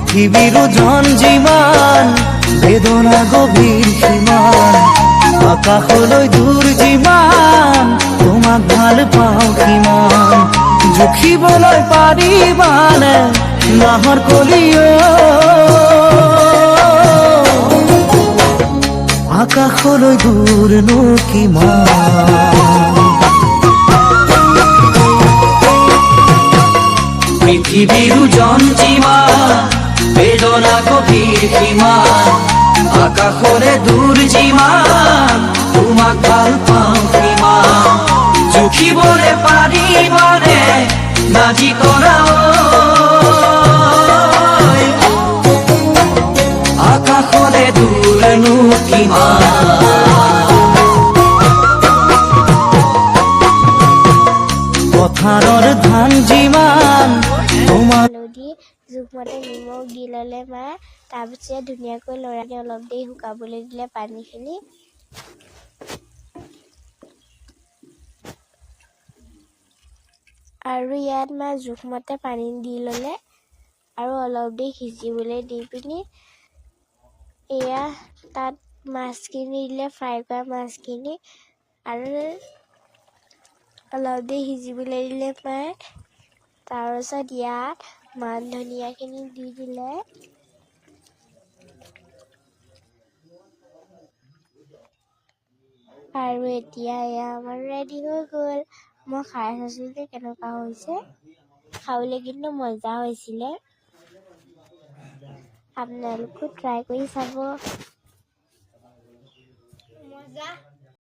পৃথিবীৰ ওজন যিমান বেদনা গভীৰ সীমান আকাশলৈ দূৰ যিমান তোমাক ভাল পাওঁ কিমান জুখিবলৈ পাৰিবানে নাহৰ কলিও আকাশলৈ দূৰনো কিমান পৃথিবীৰ ওজন যিমান বেদনা গভীৰ সীমান আকাশলে দূৰ যিমান তোমাক ভাল পাওঁ কিমান জুখিবলৈ পাৰিবানে নাজি কৰা আকাশলে দূৰনো কিমান পথাৰৰ ধান যিমান হালধি জোখমতে নিমখ দি ল'লে মায়ে তাৰপিছত ধুনীয়াকৈ লৰাই অলপ দেৰি শুকাবলৈ দিলে পানীখিনি আৰু ইয়াত মায়ে জোখমতে পানী দি ল'লে আৰু অলপ দেৰি সিজিবলৈ দি পিনি এয়া তাত মাছখিনি দিলে ফ্ৰাই কৰা মাছখিনি আৰু অলপ দেৰি সিজিবলৈ দিলে মায়ে তাৰপিছত ইয়াত মান ধনিয়াখিনি দি দিলে আৰু এতিয়া এয়া আমাৰ ৰেডি হৈ গ'ল মই খাই চাইছিলোঁ যে কেনেকুৱা হৈছে খাবলৈ কিন্তু মজা হৈছিলে আপোনালোকো ট্ৰাই কৰি চাব মজা